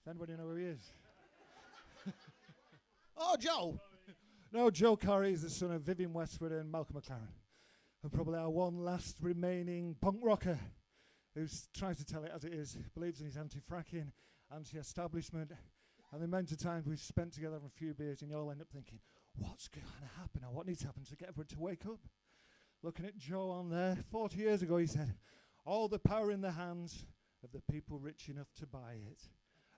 Anybody know who he is? Oh, Joe. No, Joe Corey is the son of Vivian Westwood and Malcolm McLaren, and probably our one last remaining punk rocker who tries to tell it as it is, believes in his anti-fracking, anti-establishment, and the amount of times we've spent together having a few beers and you all end up thinking, what's going to happen or what needs to happen to get everyone to wake up? Looking at Joe on there, 40 years ago he said, all the power in the hands of the people rich enough to buy it.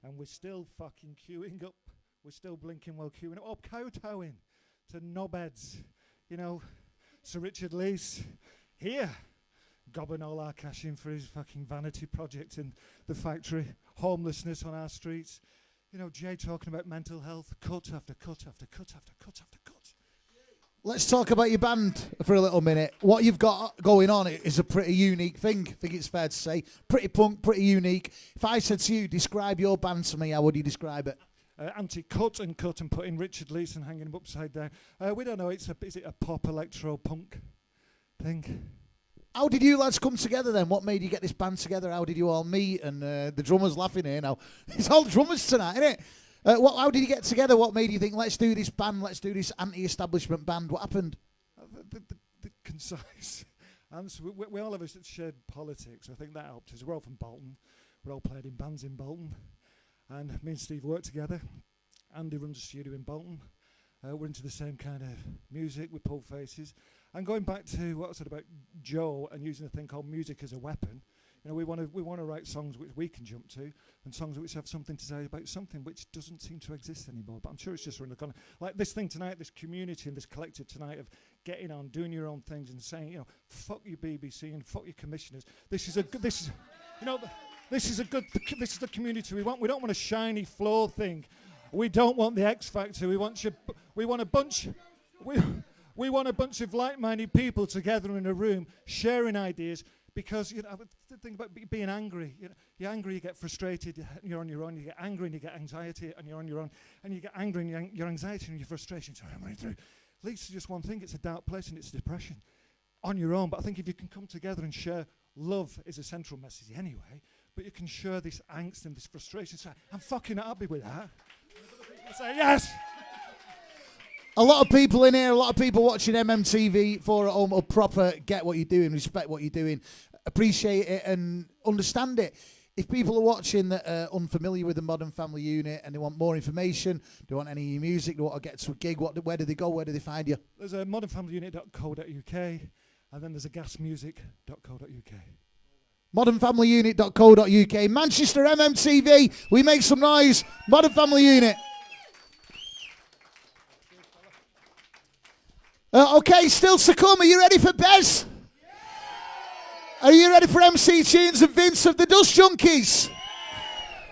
And we're still fucking queuing up. We're still blinking while queuing up. Oh, kowtowing to knobheads. You know, Sir Richard Leese here, gobbing all our cash in for his fucking vanity project in the factory. Homelessness on our streets. You know, Jay talking about mental health. Cut after cut after cut after cut after cut. Let's talk about your band for a little minute. What you've got going on is a pretty unique thing, I think it's fair to say. Pretty punk, pretty unique. If I said to you, describe your band to me, how would you describe it? Anti-cut and cut and putting Richard Leese and hanging him upside down. We don't know, is it a pop electro punk thing? How did you lads come together then? What made you get this band together? How did you all meet? And the drummer's laughing here now. It's all drummers tonight, isn't it? How did you get together? What made you think, let's do this band, let's do this anti-establishment band? What happened? The concise answer. We all of us that shared politics. I think that helped us. We're all from Bolton. We all played in bands in Bolton. And me and Steve work together. Andy runs a studio in Bolton. We're into the same kind of music. We pull faces. And going back to what I said about Joe and using a thing called music as a weapon, you know, we want to write songs which we can jump to, and songs which have something to say about something which doesn't seem to exist anymore. But I'm sure it's just around the corner. Like this thing tonight, this community and this collective tonight of getting on, doing your own things, and saying, you know, fuck your BBC and fuck your commissioners. This is the community we want. We don't want a shiny floor thing. We don't want the X Factor. We want a bunch of like-minded people together in a room sharing ideas. Because, you know, the thing about being angry, you know, you're angry, you get frustrated, you're on your own. You get angry and you get anxiety, and you're on your own. And you get angry and your anxiety and your frustration. So I'm running through. Leads to just one thing. It's a dark place and it's depression on your own. But I think if you can come together and share, love is a central message anyway. But you can share this angst and this frustration. Say, I'm fucking happy with that. Say yes. A lot of people in here, a lot of people watching MMTV for at home will proper get what you're doing, respect what you're doing, appreciate it and understand it. If people are watching that are unfamiliar with the Modern Family Unit and they want more information, they want any music, they want to get to a gig, where do they go, where do they find you? There's a modernfamilyunit.co.uk and then there's a gasmusic.co.uk. modernfamilyunit.co.uk. Manchester MMTV, we make some noise. Modern Family Unit. Okay, still to come. Are you ready for Bez? Yeah. Are you ready for MC Tunes and Vince of the Dust Junkys?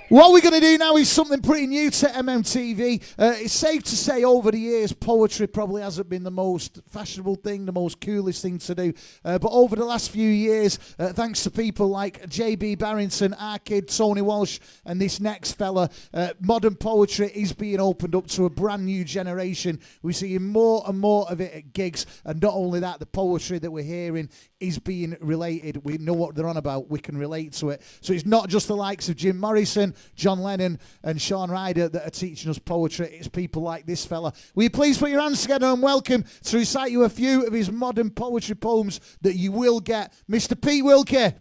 What we're going to do now is something pretty new to MMTV. It's safe to say over the years, poetry probably hasn't been the most fashionable thing, the most coolest thing to do. But over the last few years, thanks to people like JB Barrington, our kid, Tony Walsh, and this next fella, modern poetry is being opened up to a brand new generation. We're seeing more and more of it at gigs. And not only that, the poetry that we're hearing is being related. We know what they're on about. We can relate to it. So it's not just the likes of Jim Morrison, John Lennon and Sean Ryder that are teaching us poetry. It's people like this fella. Will you please put your hands together and welcome to recite you a few of his modern poetry poems that you will get, Mr. Pete Wilkie.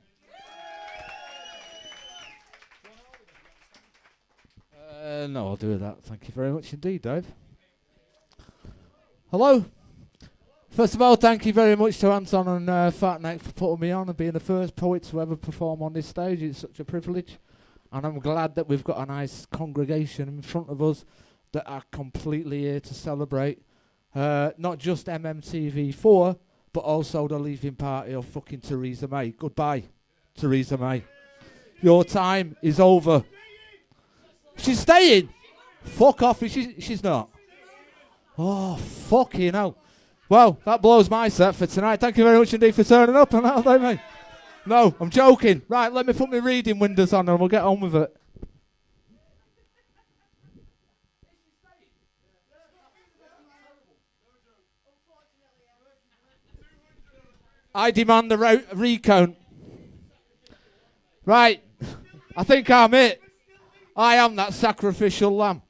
No, I'll do that. Thank you very much indeed, Dave. Hello. First of all, thank you very much to Anton and Fat Neck for putting me on and being the first poet to ever perform on this stage. It's such a privilege. And I'm glad that we've got a nice congregation in front of us that are completely here to celebrate not just MMTV4, but also the leaving party of fucking Theresa May. Goodbye, Theresa May. Your time is over. She's staying. Fuck off. She's not. Oh, fucking hell. Well, that blows my set for tonight. Thank you very much indeed for turning up. And that'll do me. No, I'm joking. Right, let me put my reading windows on and we'll get on with it. I demand a recount. Right, I think I'm it. I am that sacrificial lamb.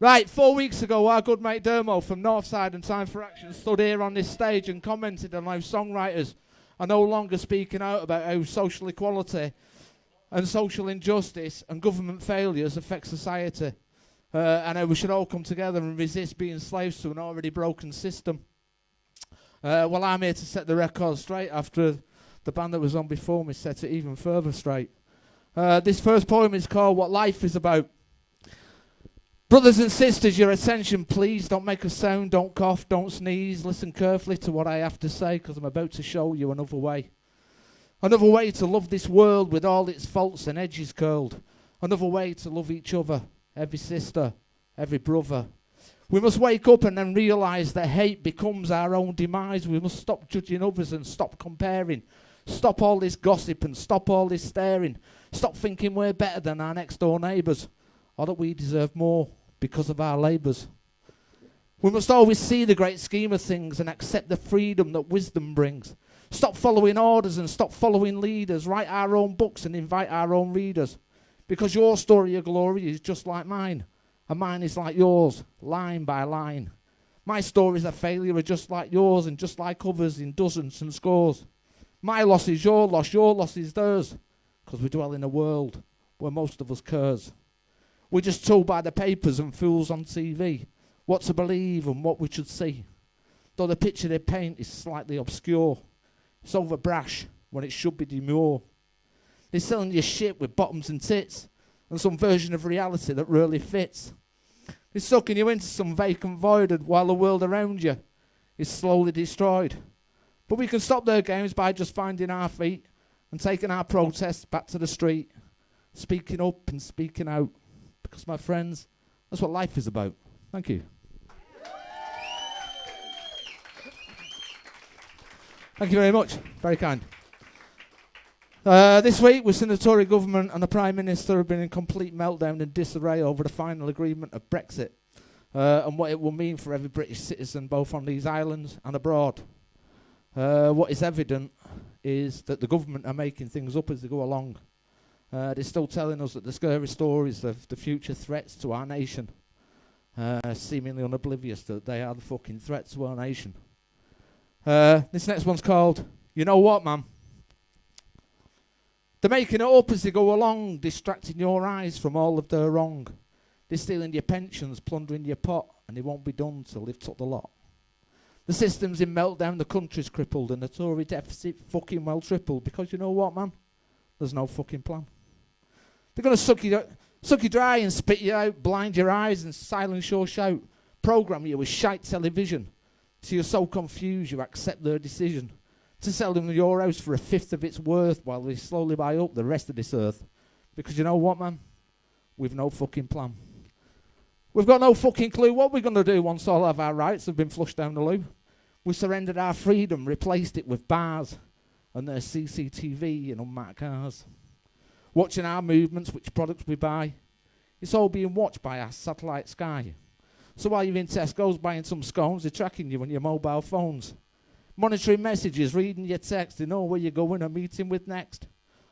Right, 4 weeks ago, our good mate Dermo from Northside and Time for Action stood here on this stage and commented on how songwriters are no longer speaking out about how social equality and social injustice and government failures affect society. And how we should all come together and resist being slaves to an already broken system. Well, I'm here to set the record straight after the band that was on before me set it even further straight. This first poem is called What Life Is About. Brothers and sisters, your attention please. Don't make a sound, don't cough, don't sneeze. Listen carefully to what I have to say, because I'm about to show you another way. Another way to love this world with all its faults and edges curled. Another way to love each other, every sister, every brother. We must wake up and then realise that hate becomes our own demise. We must stop judging others and stop comparing. Stop all this gossip and stop all this staring. Stop thinking we're better than our next door neighbours, or that we deserve more because of our labours. We must always see the great scheme of things and accept the freedom that wisdom brings. Stop following orders and stop following leaders. Write our own books and invite our own readers. Because your story of glory is just like mine, and mine is like yours, line by line. My stories of failure are just like yours and just like others in dozens and scores. My loss is your loss is theirs, because we dwell in a world where most of us cares. We're just told by the papers and fools on TV what to believe and what we should see. Though the picture they paint is slightly obscure, it's over brash when it should be demure. They're selling you shit with bottoms and tits and some version of reality that really fits. They're sucking you into some vacant void while the world around you is slowly destroyed. But we can stop their games by just finding our feet and taking our protests back to the street, speaking up and speaking out. Because, my friends, that's what life is about. Thank you. Thank you very much. Very kind. This week, we've seen the Tory government and the Prime Minister have been in complete meltdown and disarray over the final agreement of Brexit and what it will mean for every British citizen, both on these islands and abroad. What is evident is that the government are making things up as they go along. They're still telling us that the scary stories of the future threats to our nation, seemingly unoblivious that they are the fucking threat to our nation. This next one's called, You Know What, Man? They're making it up as they go along, distracting your eyes from all of their wrong. They're stealing your pensions, plundering your pot, and they won't be done till they've took the lot. The system's in meltdown, the country's crippled, and the Tory deficit fucking well tripled, because you know what, man? There's no fucking plan. They're going to suck you dry and spit you out, blind your eyes and silence your shout, program you with shite television, till you're so confused you accept their decision to sell them your house for a fifth of its worth while they slowly buy up the rest of this earth. Because you know what, man? We've no fucking plan. We've got no fucking clue what we're going to do once all of our rights have been flushed down the loo. We surrendered our freedom, replaced it with bars and their CCTV and unmarked cars. Watching our movements, which products we buy, it's all being watched by our satellite sky. So while you're in Tesco's buying some scones, they're tracking you on your mobile phones. Monitoring messages, reading your text, they know where you're going and meeting with next.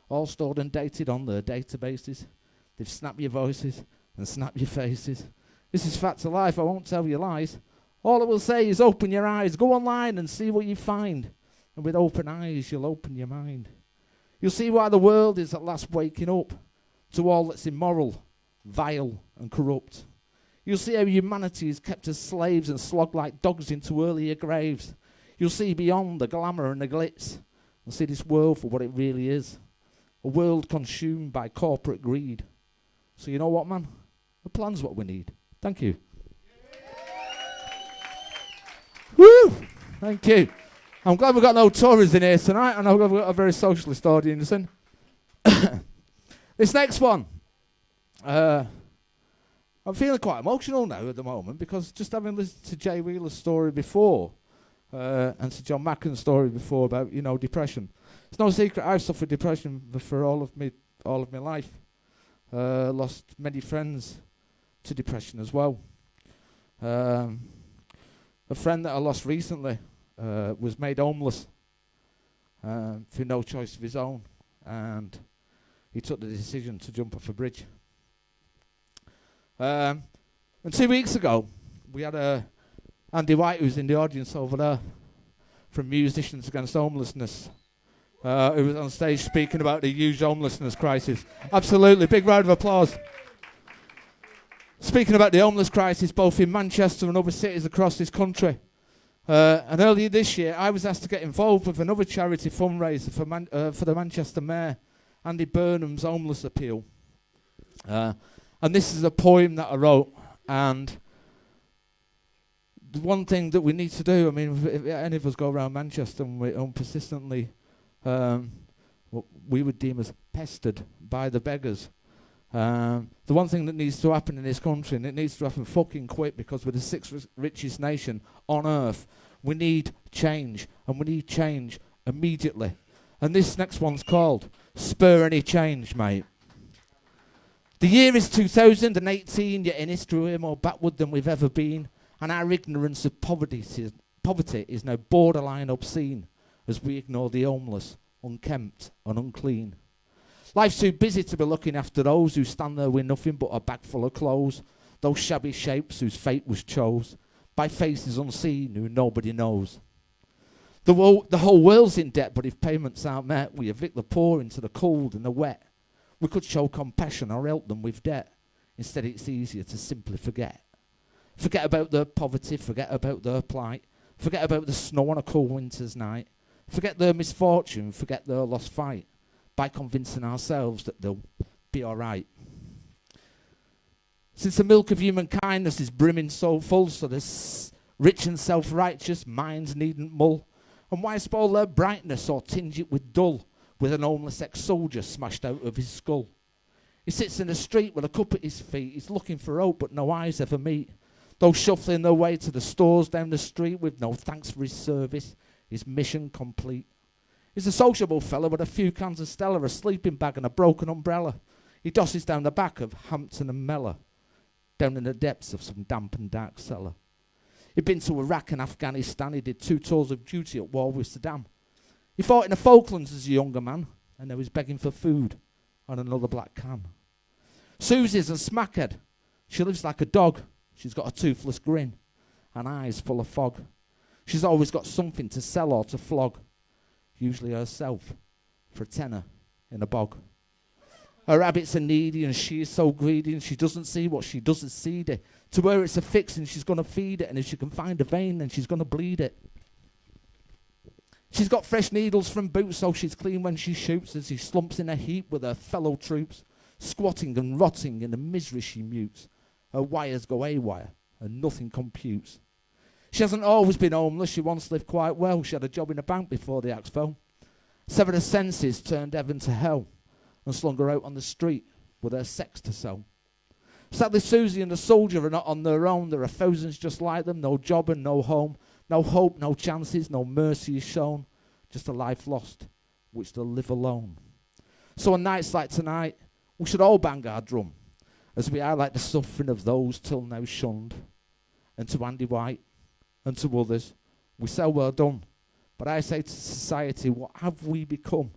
All stored and dated on their databases. They've snapped your voices and snapped your faces. This is fact of life, I won't tell you lies. All I will say is open your eyes, go online and see what you find. And with open eyes, you'll open your mind. You'll see why the world is at last waking up to all that's immoral, vile and corrupt. You'll see how humanity is kept as slaves and slogged like dogs into earlier graves. You'll see beyond the glamour and the glitz and see this world for what it really is. A world consumed by corporate greed. So you know what, man? The plan's what we need. Thank you. Woo! Thank you. I'm glad we've got no Tories in here tonight, and I've got a very socialist audience in. This next one, I'm feeling quite emotional now at the moment, because just having listened to Jay Wheeler's story before, and to John Macken's story before about, depression. It's no secret I've suffered depression for all of my life. Lost many friends to depression as well. A friend that I lost recently was made homeless through no choice of his own, and he took the decision to jump off a bridge. And 2 weeks ago, we had Andy White, who's in the audience over there, from Musicians Against Homelessness, who was on stage speaking about the huge homelessness crisis. Absolutely, big round of applause. Speaking about the homeless crisis both in Manchester and other cities across this country. And earlier this year, I was asked to get involved with another charity fundraiser for the Manchester Mayor, Andy Burnham's Homeless Appeal. And this is a poem that I wrote. And the one thing that we need to do, I mean, if any of us go around Manchester and we're persistently, what we would deem as pestered by the beggars. The one thing that needs to happen in this country, and it needs to happen fucking quick, because we're the sixth richest nation on earth, we need change, and we need change immediately. And this next one's called Spur Any Change, mate. The year is 2018, yet in history we're more backward than we've ever been, and our ignorance of poverty is now borderline obscene, as we ignore the homeless, unkempt and unclean. Life's too busy to be looking after those who stand there with nothing but a bag full of clothes, those shabby shapes whose fate was chose by faces unseen who nobody knows. The whole world's in debt, but if payments aren't met, we evict the poor into the cold and the wet. We could show compassion or help them with debt. Instead, it's easier to simply forget. Forget about their poverty, forget about their plight, forget about the snow on a cold winter's night, forget their misfortune, forget their lost fight, by convincing ourselves that they'll be all right. Since the milk of human kindness is brimming so full, so the rich and self-righteous minds needn't mull, and why spoil their brightness or tinge it with dull, with an homeless ex-soldier smashed out of his skull? He sits in the street with a cup at his feet, he's looking for hope but no eyes ever meet. Those shuffling their way to the stores down the street with no thanks for his service, his mission complete. He's a sociable fellow with a few cans of Stella, a sleeping bag and a broken umbrella. He dosses down the back of Hampton and Mellor, down in the depths of some damp and dark cellar. He'd been to Iraq and Afghanistan, he did 2 tours of duty at war with Saddam. He fought in the Falklands as a younger man, and now he's begging for food on another black can. Susie's a smackhead. She lives like a dog. She's got a toothless grin and eyes full of fog. She's always got something to sell or to flog, usually herself, for a tenner in a bog. Her habits are needy and she is so greedy, and she doesn't see what she doesn't see. To her it's a fix and she's going to feed it, and if she can find a vein then she's going to bleed it. She's got fresh needles from boots, so she's clean when she shoots, as she slumps in a heap with her fellow troops, squatting and rotting in the misery she mutes. Her wires go haywire and nothing computes. She hasn't always been homeless, she once lived quite well. She had a job in a bank before the axe fell. Severed her senses, turned heaven to hell, and slung her out on the street with her sex to sell. Sadly, Susie and the soldier are not on their own. There are thousands just like them, no job and no home, no hope, no chances, no mercy is shown, just a life lost, which they'll live alone. So on nights like tonight, we should all bang our drum, as we highlight the suffering of those till now shunned. And to Andy White, and to others, we say well done. But I say to society, what have we become?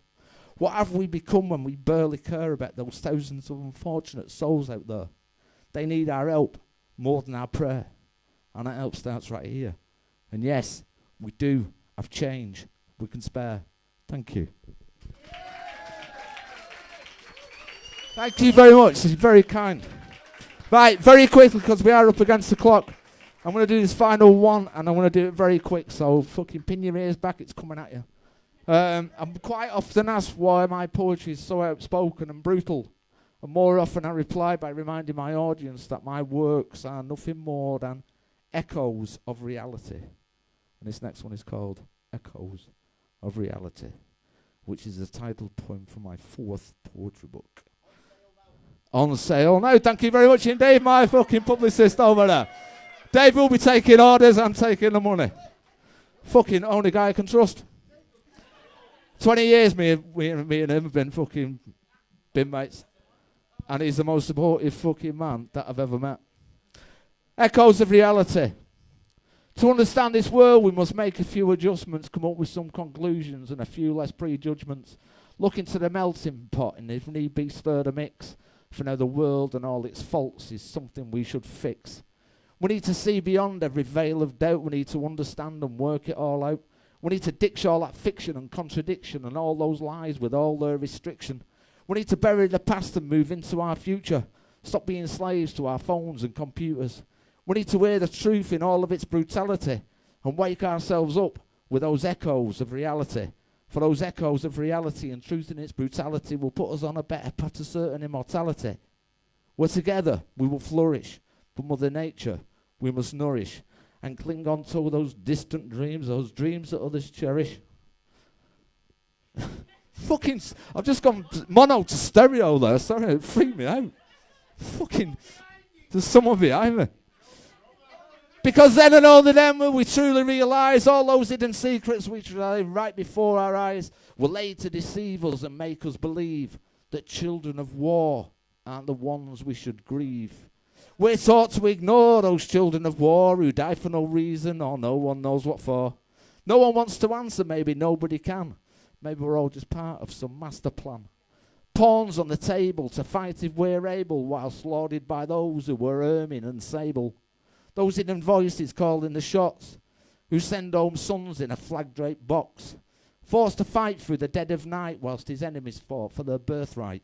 What have we become when we barely care about those thousands of unfortunate souls out there? They need our help more than our prayer. And that help starts right here. And yes, we do have change we can spare. Thank you. Thank you very much. It's very kind. Right, very quickly, because we are up against the clock. I'm going to do this final one, and I'm going to do it very quick, so fucking pin your ears back, it's coming at you. I'm quite often asked why my poetry is so outspoken and brutal, and more often I reply by reminding my audience that my works are nothing more than echoes of reality. And this next one is called Echoes of Reality, which is the title poem for my 4th poetry book. On sale now. Thank you very much indeed, my fucking publicist over there. Dave will be taking orders and taking the money. Fucking only guy I can trust. 20 years me and him have been mates. And he's the most supportive fucking man that I've ever met. Echoes of reality. To understand this world, we must make a few adjustments, come up with some conclusions and a few less prejudgments. Look into the melting pot and if need be stir the mix. for now the world and all its faults is something we should fix. We need to see beyond every veil of doubt. We need to understand and work it all out. We need to ditch all that fiction and contradiction and all those lies with all their restriction. We need to bury the past and move into our future. Stop being slaves to our phones and computers. We need to hear the truth in all of its brutality and wake ourselves up with those echoes of reality. For those echoes of reality and truth in its brutality will put us on a better path to certain immortality. Where together we will flourish, but Mother Nature we must nourish and cling on to those distant dreams, those dreams that others cherish. Fucking, I've just gone mono to stereo there. Sorry, it freaked me out. Fucking, there's someone behind me. Because then and only then will we truly realise all those hidden secrets which lay right before our eyes were laid to deceive us and make us believe that children of war aren't the ones we should grieve. We're taught to ignore those children of war who die for no reason or no one knows what for. No one wants to answer, maybe nobody can. Maybe we're all just part of some master plan. Pawns on the table to fight if we're able, while slaughtered by those who were ermine and sable. Those hidden voices calling the shots, who send home sons in a flag-draped box, forced to fight through the dead of night whilst his enemies fought for their birthright.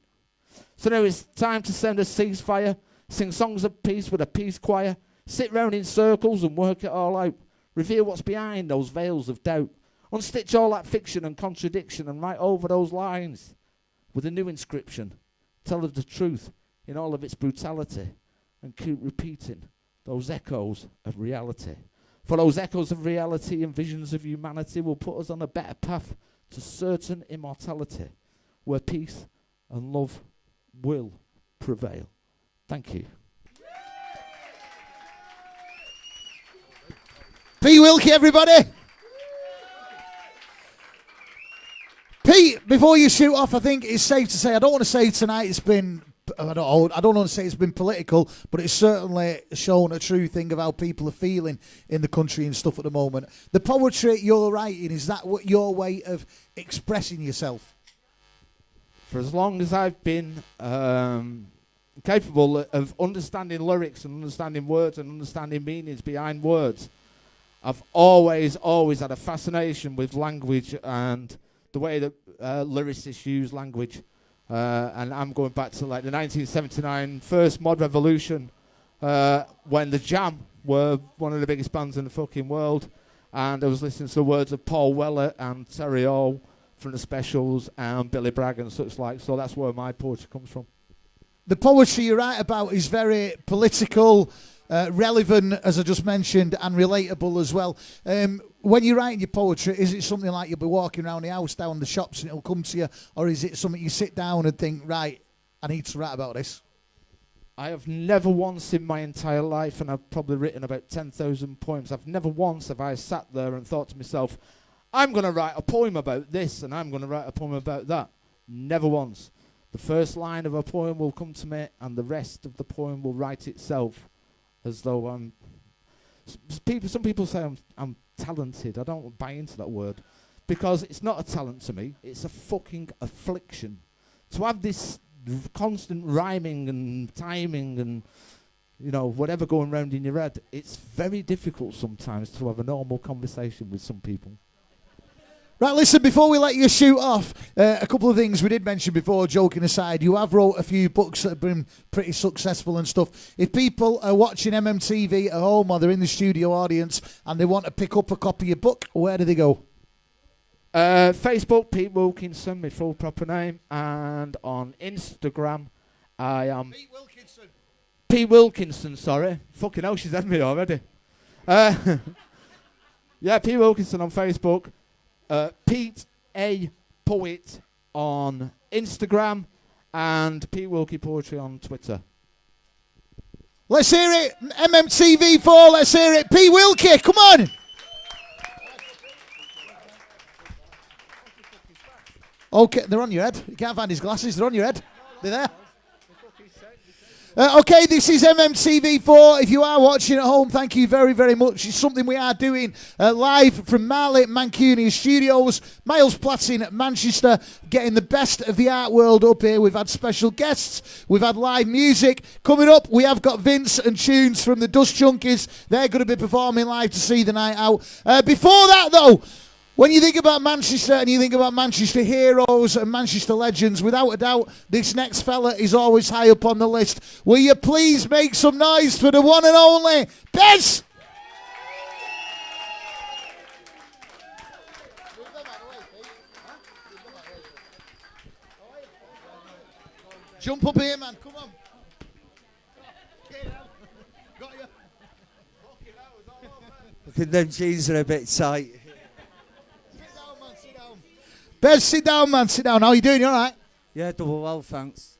So now it's time to send a ceasefire, sing songs of peace with a peace choir, sit round in circles and work it all out, reveal what's behind those veils of doubt, unstitch all that fiction and contradiction and write over those lines with a new inscription. Tell us the truth in all of its brutality and keep repeating those echoes of reality. For those echoes of reality and visions of humanity will put us on a better path to certain immortality, where peace and love will prevail. Thank you. Pete Wilkie, everybody. Pete, before you shoot off, I think it's safe to say, I don't want to say tonight it's been, I don't want to say it's been political, but it's certainly shown a true thing of how people are feeling in the country and stuff at the moment. The poetry you're writing, is that what your way of expressing yourself? For as long as I've been capable of understanding lyrics and understanding words and understanding meanings behind words, I've always had a fascination with language and the way that lyricists use language. And I'm going back to like the 1979 first mod revolution, when the Jam were one of the biggest bands in the fucking world, and I was listening to the words of Paul Weller and Terry O from the Specials and Billy Bragg and such like. So that's where my poetry comes from. The poetry you write about is very political, relevant, as I just mentioned, and relatable as well. When you're writing your poetry, is it something like you'll be walking around the house, down the shops, and it'll come to you, or is it something you sit down and think, right, I need to write about this? I have never once in my entire life, and I've probably written about 10,000 poems, I've never once have I sat there and thought to myself, I'm going to write a poem about this, and I'm going to write a poem about that. Never once. The first line of a poem will come to me, and the rest of the poem will write itself, as though I'm... Some people say I'm talented. I don't buy into that word, because it's not a talent to me. It's a fucking affliction. To have this constant rhyming and timing and, you know, whatever going round in your head, it's very difficult sometimes to have a normal conversation with some people. Right, listen, before we let you shoot off, a couple of things we did mention before, joking aside. You have wrote a few books that have been pretty successful and stuff. If people are watching MMTV at home or they're in the studio audience and they want to pick up a copy of your book, where do they go? Facebook, Pete Wilkinson, my full proper name, and on Instagram, I am... Pete Wilkinson. Pete Wilkinson, sorry. Fucking hell, she's had me already. Yeah, Pete Wilkinson on Facebook. Pete A. Poet on Instagram, and Pete Wilkie Poetry on Twitter. Let's hear it. MMTV4, let's hear it. Pete Wilkie, come on. Okay, they're on your head. You can't find his glasses. They're on your head. They're there. Okay, this is MMTV4. If you are watching at home, thank you very, very much. It's something we are doing live from Marley Mancunia Studios. Miles Platting at Manchester, getting the best of the art world up here. We've had special guests. We've had live music. Coming up, we have got Vince and Tunes from the Dust Junkys. They're going to be performing live to see the night out. Before that, though, when you think about Manchester and you think about Manchester heroes and Manchester legends, without a doubt, this next fella is always high up on the list. Will you please make some noise for the one and only Bez? Jump up here, man. Come on. Got you. Look at them jeans are a bit tight. Bez, sit down, man. Sit down. How are you doing? You all right? Yeah, double well, thanks.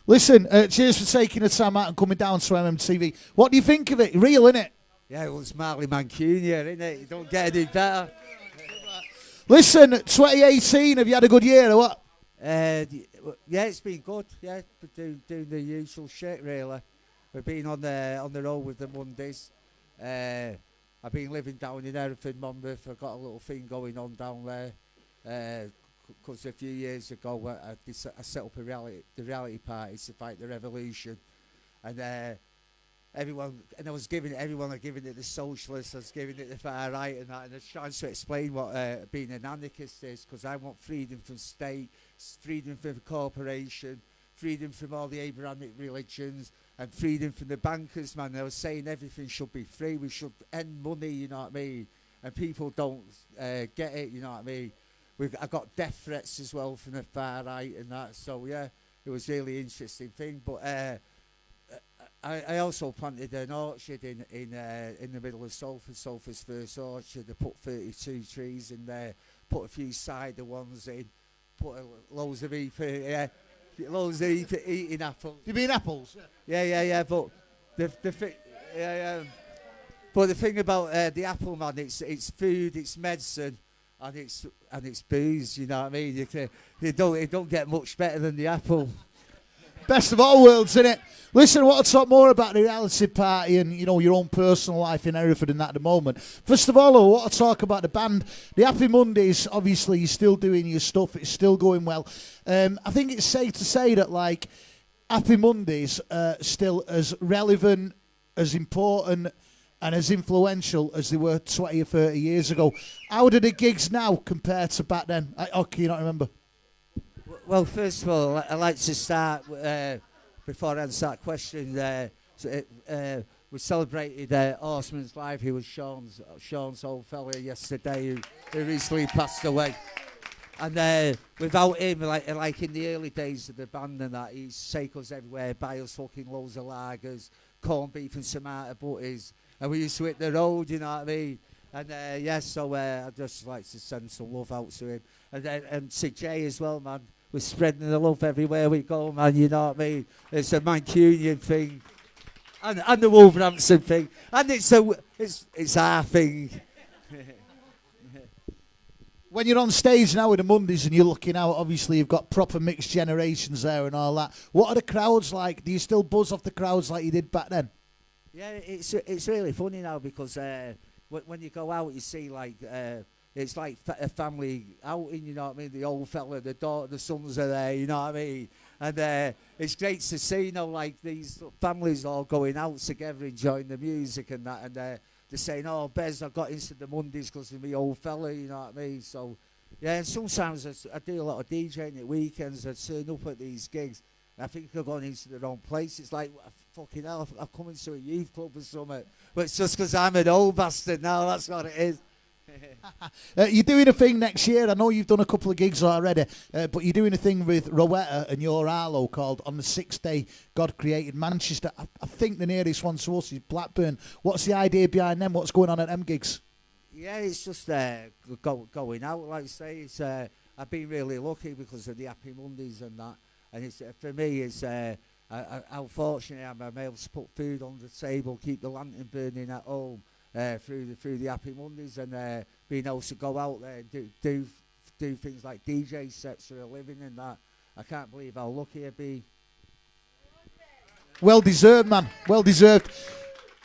Listen, cheers for taking the time out and coming down to MMTV. What do you think of it? Real, innit? Yeah, it was Marley Mancunia, innit? You don't get any better. Listen, 2018, have you had a good year or what? Yeah, it's been good. Yeah, doing the usual shit, really. We've been on the road with the Mondays. I've been living down in Hereford, Monmouth. I've got a little thing going on down there. Because a few years ago I set up the reality party to fight the revolution, and everyone are giving it the socialists, I was giving it the far right and that, and I was trying to explain what being an anarchist is, because I want freedom from state, freedom from corporation, freedom from all the Abrahamic religions, and freedom from the bankers, man. I was saying everything should be free, we should end money, you know what I mean, and people don't get it, you know what I mean. I got death threats as well from the far right and that, so yeah, it was really interesting thing. But I also planted an orchard in the middle of Salford's first orchard. I put 32 trees in there, put a few cider ones in, put loads of eating apples. You mean apples? Yeah. But but the thing about the apple, man, it's food, it's medicine. And it's booze, you know what I mean? It don't get much better than the apple. Best of all worlds, innit? Listen, I want to talk more about the reality party and, you know, your own personal life in Hereford and that at the moment. First of all, I want to talk about the band. The Happy Mondays, obviously, you're still doing your stuff. It's still going well. I think it's safe to say that, like, Happy Mondays are still as relevant, as important, and as influential as they were 20 or 30 years ago. How do the gigs now compare to back then? Can you not remember? Well, first of all, I'd like to start, before I answer that question, we celebrated Horseman's Life. He was Sean's old fella yesterday who recently passed away. And without him, like in the early days of the band and that, he used to take us everywhere, buy us fucking loads of lagers, corned beef and tomato butties. And we used to hit the road, you know what I mean? And so I'd just like to send some love out to him. And to Jay as well, man. We're spreading the love everywhere we go, man, you know what I mean? It's a Mancunian thing. And the Wolverhampton thing. And it's our thing. When you're on stage now with the Mondays and you're looking out, obviously you've got proper mixed generations there and all that. What are the crowds like? Do you still buzz off the crowds like you did back then? Yeah, it's really funny now because when you go out, you see like it's like a family outing. You know what I mean? The old fella, the daughter, the sons are there. You know what I mean? And it's great to see, you know, like these families all going out together, enjoying the music and that. And they're saying, "Oh, Bez, I got into the Mondays because of my old fella." You know what I mean? So yeah, and sometimes I do a lot of DJing at weekends. I turn up at these gigs. I think I've gone into the wrong place. It's like, fucking hell, I've come into a youth club or something. But it's just because I'm an old bastard now, that's what it is. You're doing a thing next year. I know you've done a couple of gigs already, but you're doing a thing with Rowetta and your Arlo called On the Sixth Day God Created Manchester. I think the nearest one to us is Blackburn. What's the idea behind them? What's going on at them gigs? Yeah, it's just going out, like I say. It's, I've been really lucky because of the Happy Mondays and that. And it's, for me, it's how fortunate I am. I'm able to put food on the table, keep the lantern burning at home through the Happy Mondays, and being able to go out there and do things like DJ sets for a living and that. I can't believe how lucky I'd be. Well deserved, man. Well deserved.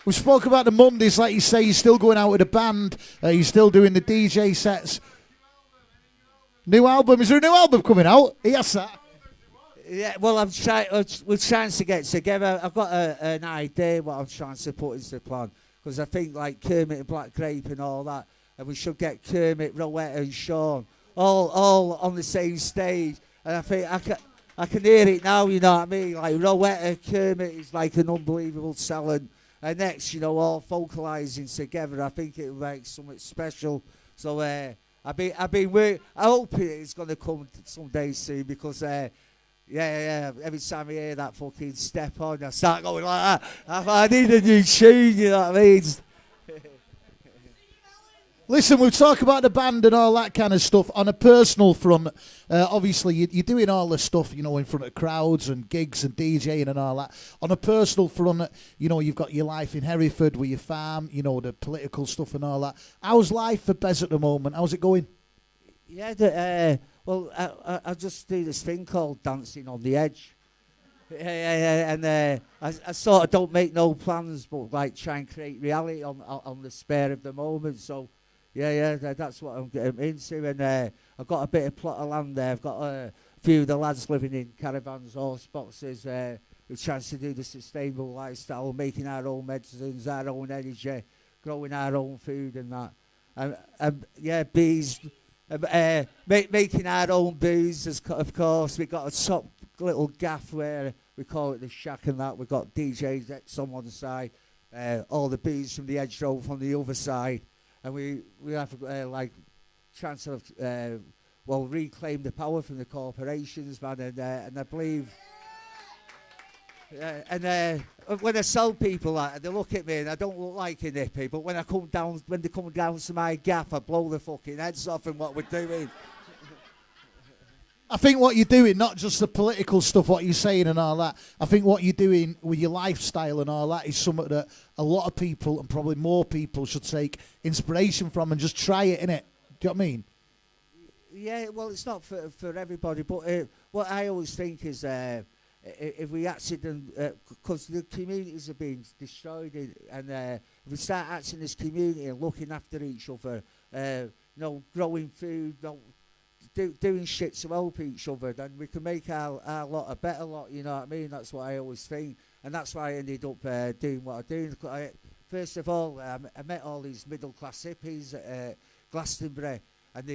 We spoke about the Mondays, like you say, you're still going out with a band, you're still doing the DJ sets. New album, is there a new album coming out? Yes, sir. Yeah, well, we're trying to get together. I've got an idea what I'm trying to put into the plan, because I think like Kermit and Black Grape and all that, and we should get Kermit, Rowetta and Sean all on the same stage. And I think I can hear it now, you know what I mean? Like Rowetta, Kermit is like an unbelievable talent. And next, you know, all vocalising together, I think it'll make something special. So I've been working. I hope it's going to come someday soon, because yeah, every time I hear that fucking step on, I start going like that. I need a new tune, you know what I mean? Listen, we'll talk about the band and all that kind of stuff. On a personal front, obviously you're doing all this stuff, you know, in front of crowds and gigs and DJing and all that. On a personal front, you know, you've got your life in Hereford with your farm, you know, the political stuff and all that. How's life for Bez at the moment? How's it going? Yeah, well, I just do this thing called Dancing on the Edge. Yeah, and I sort of don't make no plans, but like try and create reality on the spare of the moment. So, yeah, that's what I'm getting into. And I've got a bit of plot of land there. I've got a few of the lads living in caravans, horse boxes. We're trying to do the sustainable lifestyle, making our own medicines, our own energy, growing our own food and that. And yeah, bees. Making our own booze, of course. We've got a top little gaff where we call it the shack and that. We've got DJs on one side, all the booze from the Edge Road from the other side. And we have like trying to reclaim the power from the corporations, man. And I believe... and when I sell people that, they look at me and I don't look like a hippie, but when they come down to my gaff, I blow the fucking heads off and what we're doing. I think what you're doing, not just the political stuff, what you're saying and all that, I think what you're doing with your lifestyle and all that is something that a lot of people, and probably more people, should take inspiration from and just try it, innit? Do you know what I mean? Yeah, well, it's not for everybody, but what I always think is... if we accident, because the communities are being destroyed, and if we start acting as community and looking after each other, you know, growing food, doing shit to help each other, then we can make our lot a better lot, you know what I mean? That's what I always think, and that's why I ended up doing what I do. First of all, I met all these middle-class hippies at Glastonbury, and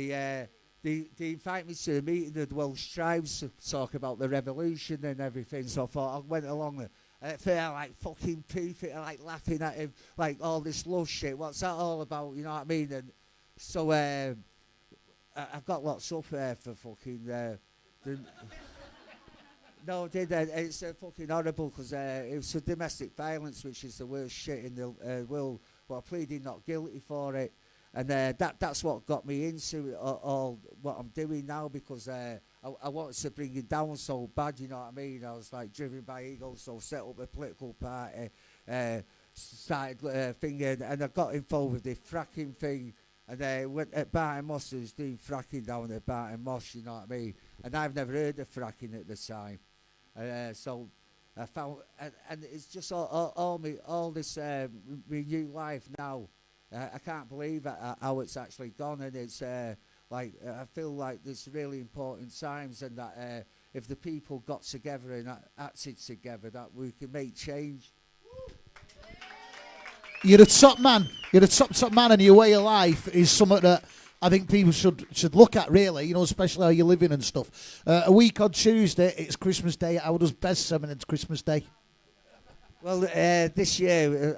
They invite me to a meeting of the Welsh tribes to talk about the revolution and everything. So I thought I went along and it felt like fucking poofing, like laughing at him, like all this love shit. What's that all about? You know what I mean? And so I've got lots up there for fucking. No, it's fucking horrible because it was domestic violence, which is the worst shit in the world. But I pleaded not guilty for it. And that's what got me into all what I'm doing now, because I wanted to bring it down so bad, you know what I mean? I was like driven by ego, so set up a political party, started thinking, and I got involved with the fracking thing, and went at Barton Moss, who was doing fracking down at Barton Moss, you know what I mean? And I've never heard of fracking at the time. So I found, and it's just all this renewed life now. I can't believe how it's actually gone, and it's I feel like there's really important times, and that if the people got together and acted together, that we can make change. You're a top man. You're a top man, and your way of life is something that I think people should look at, really, you know, especially how you're living and stuff. A week on Tuesday, it's Christmas Day. How does Bez celebrate Christmas Day? Well, this year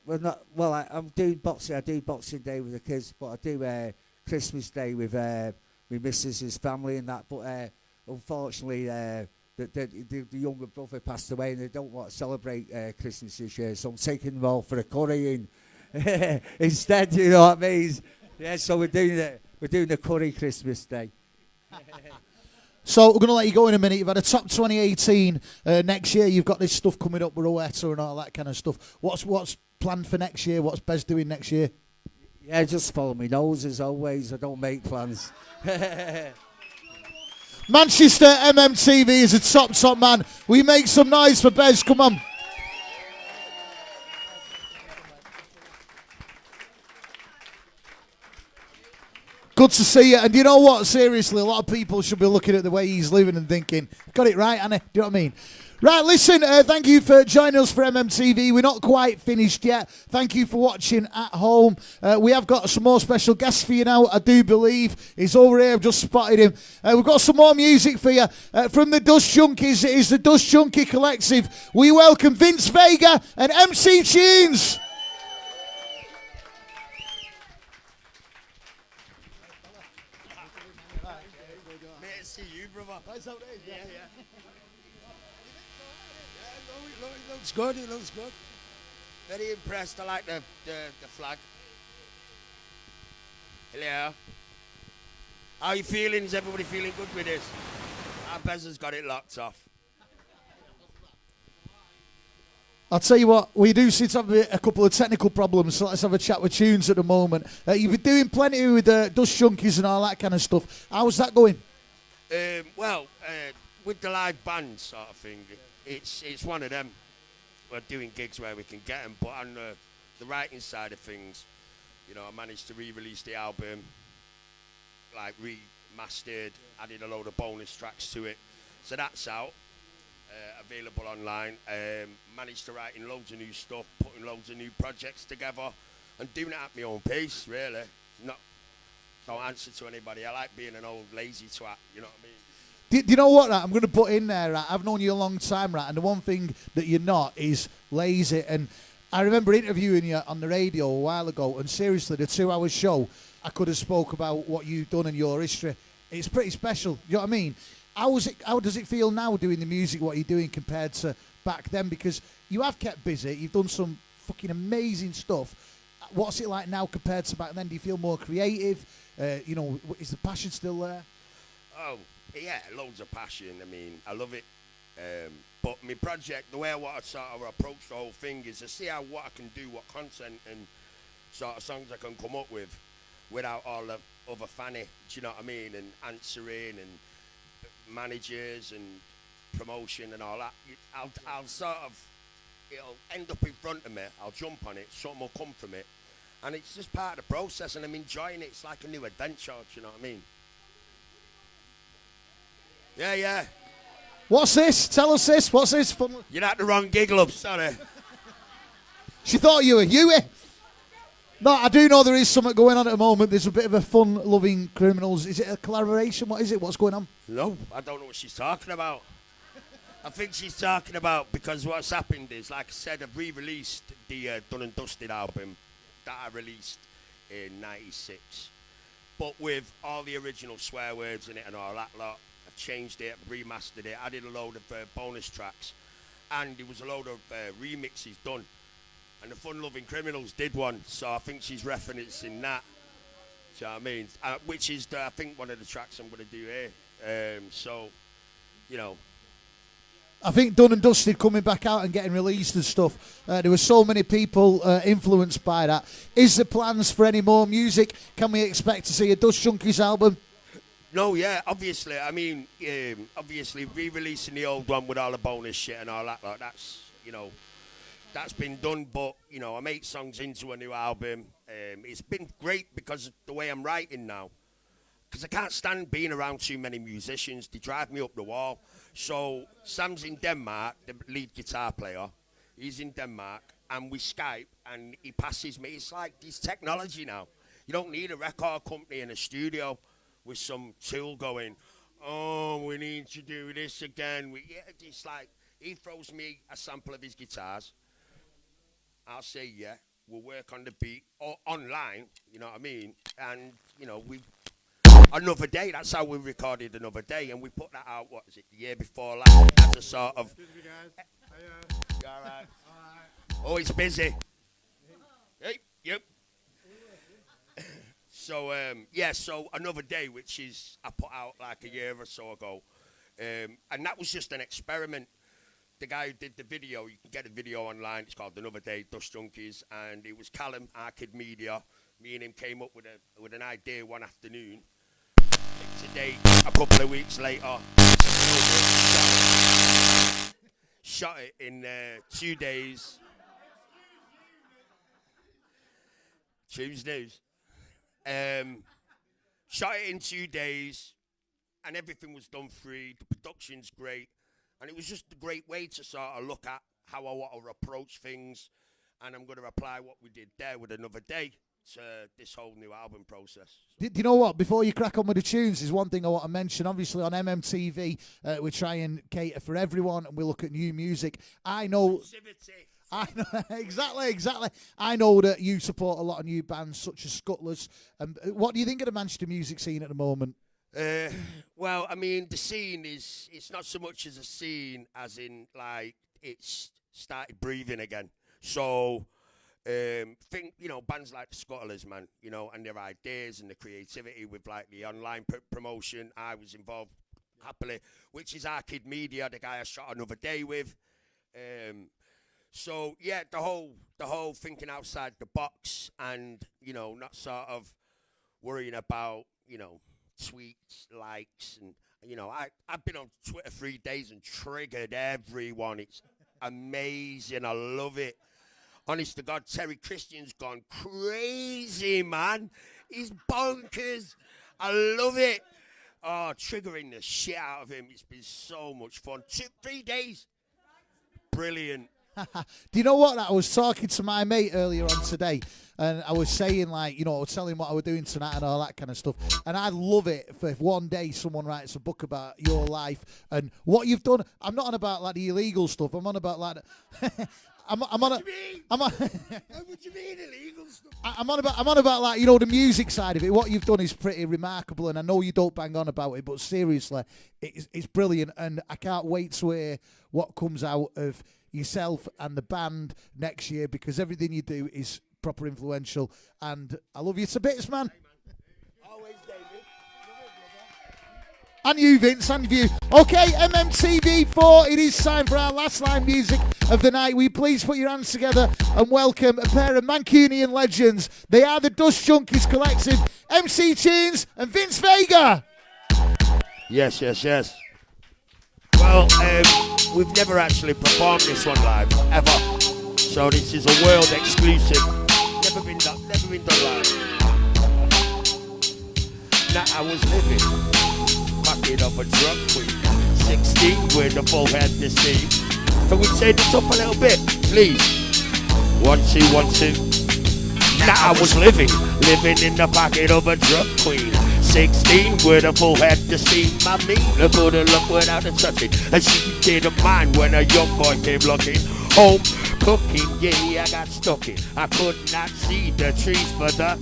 we're not. Well, I'm doing boxing. I do Boxing Day with the kids, but I do Christmas Day with my missus's family and that. But unfortunately, the younger brother passed away, and they don't want to celebrate Christmas this year. So I'm taking them all for a curry instead. You know what I mean? Yeah. So we're doing the curry Christmas Day. So we're going to let you go in a minute. You've had a top 2018 next year. You've got this stuff coming up with Rowetta and all that kind of stuff. What's planned for next year? What's Bez doing next year? Yeah, just follow me nose as always. I don't make plans. Manchester MMTV is a top man. We make some noise for Bez. Come on. good to see you. And you know what? Seriously, a lot of people should be looking at the way he's living and thinking, got it right, Annie. Do you know what I mean? Right, listen, thank you for joining us for MMTV. We're not quite finished yet. Thank you for watching at home. We have got some more special guests for you now, I do believe. He's over here, I've just spotted him. We've got some more music for you from the Dust Junkies. It is the Dust Junky Collective. We welcome Vince Vega and MC Tunes. See you, brother. Yeah. It looks good. It looks good. Very impressed. I like the flag. Hello. How are you feeling? Is everybody feeling good with this? Our Bez has got it locked off. I'll tell you what, we do seem to have a couple of technical problems, so let's have a chat with Tunes at the moment. You've been doing plenty with Dust Junkies and all that kind of stuff. How's that going? With the live band sort of thing, it's one of them. We're doing gigs where we can get them, but on the writing side of things, you know, I managed to re-release the album, like remastered, added a load of bonus tracks to it, so that's out, available online. Managed to write in loads of new stuff, putting loads of new projects together, and doing it at my own pace, really. Don't answer to anybody. I like being an old lazy twat, you know what I mean? Do you know what, right? I'm going to put in there, right? I've known you a long time, right? And the one thing that you're not is lazy. And I remember interviewing you on the radio a while ago, and seriously, the 2-hour show, I could have spoke about what you've done and your history. It's pretty special, you know what I mean? How does it feel now doing the music, what you're doing compared to back then? Because you have kept busy, you've done some fucking amazing stuff. What's it like now compared to back then? Do you feel more creative? You know, is the passion still there? Oh, yeah, loads of passion. I mean, I love it. But my project, the way I want to sort of approach the whole thing is to see what I can do, what content and sort of songs I can come up with without all the other fanny, do you know what I mean? And answering and managers and promotion and all that. I'll sort of, it'll end up in front of me. I'll jump on it, something will come from it. And it's just part of the process, and I'm enjoying it. It's like a new adventure, do you know what I mean? Yeah. What's this? Tell us this. What's this? You're at the wrong gig, love. Sorry. She thought you were Huey. No, I do know there is something going on at the moment. There's a bit of a fun-loving criminals. Is it a collaboration? What is it? What's going on? No, I don't know what she's talking about. I think she's talking about, because what's happened is, like I said, I've re-released the Done and Dusted album that I released in '96, but with all the original swear words in it and all that lot. I've changed it, remastered it, added a load of bonus tracks, and there was a load of remixes done. And the Fun Loving Criminals did one, so I think she's referencing that. Do you know what I mean? Which is, I think, one of the tracks I'm going to do here. So, you know. I think Done and Dusted coming back out and getting released and stuff. There were so many people influenced by that. Is there plans for any more music? Can we expect to see a Dust Junkies album? No, yeah, obviously. I mean, obviously re-releasing the old one with all the bonus shit and all that, like, that's, you know, that's been done. But, you know, I'm 8 songs into a new album. It's been great because of the way I'm writing now. Because I can't stand being around too many musicians. They drive me up the wall. So Sam's in Denmark, the lead guitar player. He's in Denmark, and we Skype, and he passes me. It's like this technology now. You don't need a record company in a studio with some tool going, oh, we need to do this again. It's like, he throws me a sample of his guitars. I'll say, yeah, we'll work on the beat or online, you know what I mean? And, you know, Another Day, that's how we recorded Another Day, and we put that out, what is it, the year before last, as a sort of... Excuse me, guys. You all right? Oh, it's busy. Hey, yep. So, so Another Day, which is, I put out like a year or so ago, and that was just an experiment. The guy who did the video, you can get a video online, it's called Another Day, Dust Junkies, and it was Callum, Arcade Media. Me and him came up with an idea one afternoon. Today, a couple of weeks later, shot it in 2 days. Tuesdays. Shot it in 2 days, and everything was done free. The production's great, and it was just a great way to sort of look at how I want to approach things, and I'm going to apply what we did there with another day to this whole new album process. Do you know what? Before you crack on with the tunes, there's one thing I want to mention. Obviously, on MMTV, we try and cater for everyone, and we look at new music. I know, exactly. I know that you support a lot of new bands, such as Scuttlers. What do you think of the Manchester music scene at the moment? Well, I mean, the scene it's not so much as a scene as in, like, it's started breathing again. So, think, you know, bands like the Scuttlers, man, you know, and their ideas and the creativity with, like, the online promotion. I was involved happily, which is Arcade Media, the guy I shot another day with. So, yeah, the whole thinking outside the box and, you know, not sort of worrying about, you know, tweets, likes, and, you know, I've been on Twitter 3 days and triggered everyone. It's amazing. I love it. Honest to God, Terry Christian's gone crazy, man. He's bonkers. I love it. Oh, triggering the shit out of him. It's been so much fun. 3 days. Brilliant. Do you know what? I was talking to my mate earlier on today, and I was saying, like, you know, I was telling him what I was doing tonight and all that kind of stuff. And I'd love it if one day someone writes a book about your life and what you've done. I'm not on about, like, the illegal stuff. I'm on about, like, I'm on What do you mean illegal stuff? I'm on about, like, you know, the music side of it. What you've done is pretty remarkable, and I know you don't bang on about it, but seriously, it's brilliant, and I can't wait to hear what comes out of yourself and the band next year, because everything you do is proper influential, and I love you to bits, man. Always, David. And you, Vince, and you. Okay, MMTV4, it is time for our last line music of the night. Will you please put your hands together and welcome a pair of Mancunian legends. They are the Dust Junkys Collective, MC Tunes and Vince Vega. Yes. Well, we've never actually performed this one live, ever. So this is a world exclusive. Never been done live. Now I was living, pocket of a drug queen, 16 with a full head to see. Can we take this up a little bit, please? 1, 2, 1, 2. Now I was living in the pocket of a drug queen. 16 with a full head to steam. I mean, I couldn't look without a touching, and she didn't mind when a young boy came looking. Home cooking, yeah, I got stuck in. I could not see the trees for the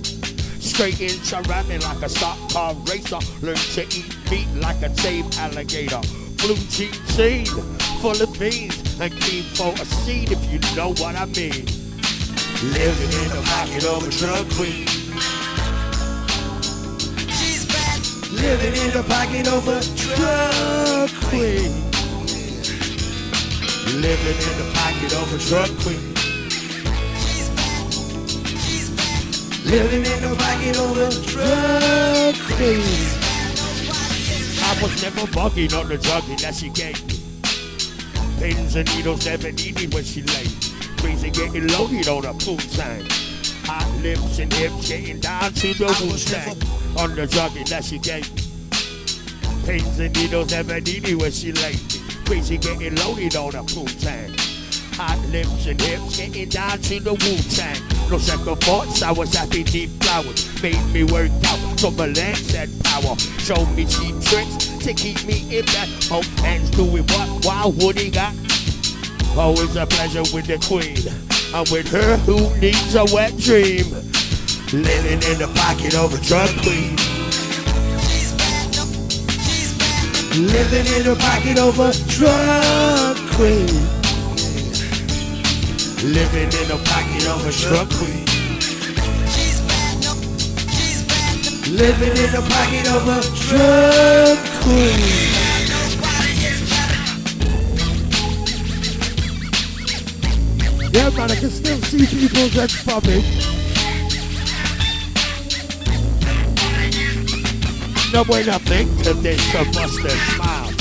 straight into ramming like a stock car racer. Learn to eat meat like a tame alligator. Blue jean scene full of beans and clean for a seed, if you know what I mean. Living in the pocket of a drug queen. Living in the pocket of a drug queen. Living in the pocket of a drug queen. Living in the pocket of a drug queen. I was never bugging on the druggie that she gave me. Pins and needles never needed when she laid. Crazy getting loaded on a pool time. Hot lips and hips getting down to the Wu-Tang. On the druggie that she gave me. Pins and needles never needed when she laid me. Crazy getting loaded on a pool time. Hot lips and hips getting down to the Wu-Tang. No second thoughts, I was happy deep flowers. Made me work out from my legs and power. Showed me cheap tricks to keep me in that. Both hands doing what Wild Woody got. Always a pleasure with the queen. I'm with her who needs a wet dream. Living in the pocket of a drug queen. Living in the pocket of a drug queen. Living in the pocket of a drug queen. Living in the pocket of a drug queen. Yeah, man, I can still see people's heads popping. No way to think of this, I must have smiled.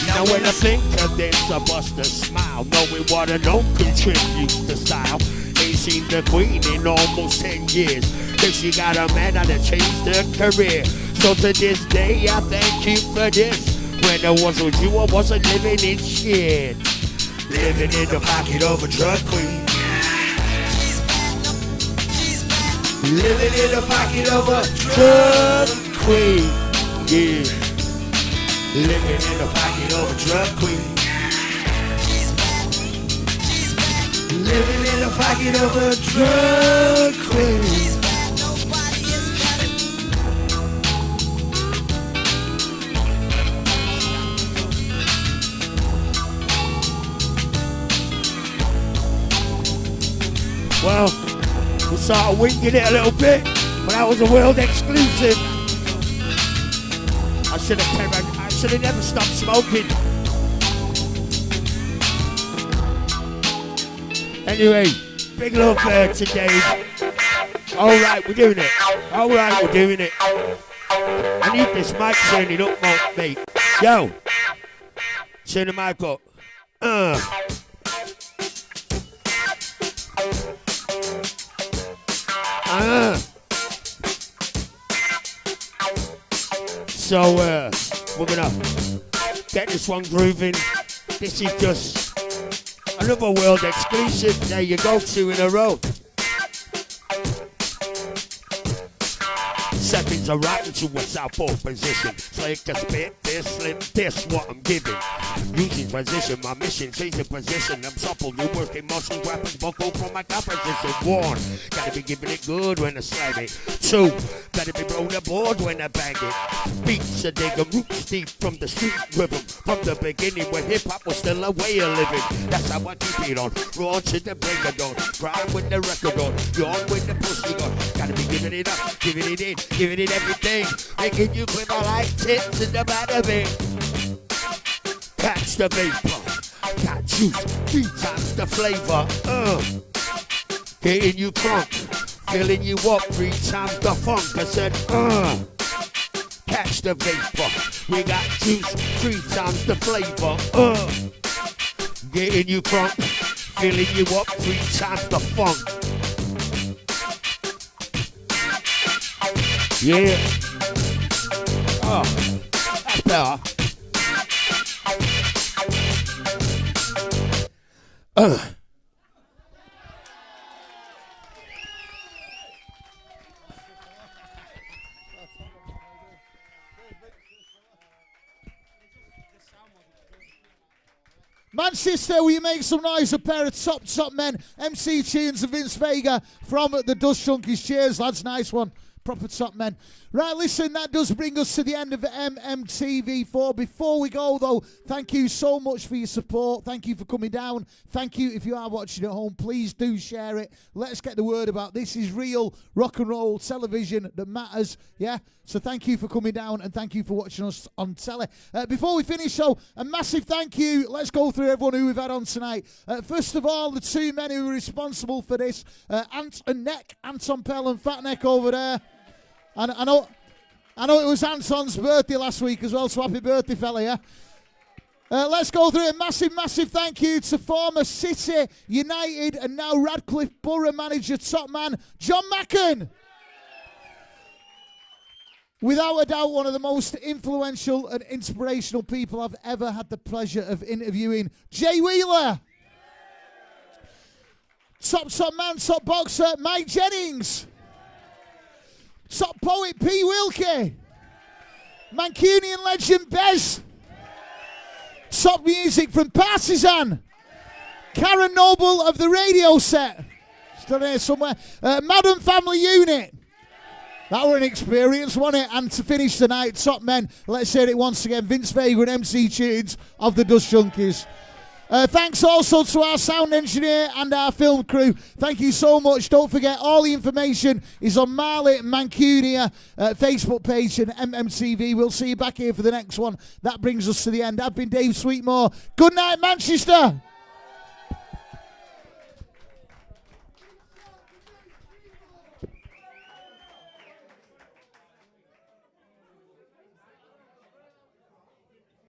Now when I think of this, I bust a smile. Knowing what I know contributes to style. Ain't seen the Queen in almost 10 years. Cause she got a man that changed her career. So to this day, I thank you for this. When I was with you, I wasn't living in shit. Living in the pocket of a drug queen. Living in the pocket of a drug queen. Yeah. Living in the pocket of a drug queen. Living in the pocket of a drug queen. Well, we started winging it a little bit, but that was a world exclusive. I should have never stopped smoking. Anyway, big love to Dave. Alright, we're doing it. Alright, we're doing it. I need this mic turning up, mate. Yo, turn the mic up. So we're gonna get this one grooving. This is just another world exclusive. There you go, 2 in a row. Seconds are right into a southpaw position. Slick to spit, this slim, this what I'm giving. Using transition, my mission, changing position. I'm supple, new working muscles, weapons, buckle from my composition. 1, gotta be giving it good when I slam it. 2, better be blowing the board when I bang it. Beats a dig 'em, roots deep from the street rhythm. From the beginning when hip-hop was still a way of living. That's how I keep it on, raw to the break of dawn. Grind with the record on, yawn with the pussy on. Gotta be giving it up, giving it in, giving it everything. Making you quiver like tits in the back of it. Catch the vapor, got juice, 3 times the flavor. Getting you crunk, filling you up 3 times the funk. I said, catch the vapor, we got juice, 3 times the flavor. Getting you crunk, filling you up 3 times the funk. Yeah. Oh, that's better. Manchester, will you make some noise? A pair of top men, MC Tunes and Vince Vega from the Dust Junkys. Cheers, lads. Nice one. Proper top men. Right, listen, that does bring us to the end of MMTV4. Before we go, though, thank you so much for your support. Thank you for coming down. Thank you, if you are watching at home, please do share it. Let's get the word about this is real rock and roll television that matters, yeah? So thank you for coming down and thank you for watching us on telly. Before we finish, though, a massive thank you. Let's go through everyone who we've had on tonight. First of all, the 2 men who were responsible for this, Ant and Neck, Anton Pell and Fat Neck over there. And I know it was Anton's birthday last week as well, so happy birthday, fella, yeah? Let's go through a massive thank you to former City, United and now Radcliffe Borough manager, top man, John Macken. Without a doubt, one of the most influential and inspirational people I've ever had the pleasure of interviewing, Jay Wheeler. Top man, top boxer, Mike Jennings. Top poet, P. Wilkie. Mancunian legend, Bez. Top music from Partisan. Karen Noble of the radio set. Still there somewhere. Madam Family Unit. That were an experience, wasn't it? And to finish tonight, top men, let's hear it once again, Vince Vega and MC Tunes of the Dust Junkys. Thanks also to our sound engineer and our film crew. Thank you so much. Don't forget, all the information is on Marley Mancunia Facebook page and MMTV. We'll see you back here for the next one. That brings us to the end. I've been Dave Sweetmore. Good night, Manchester.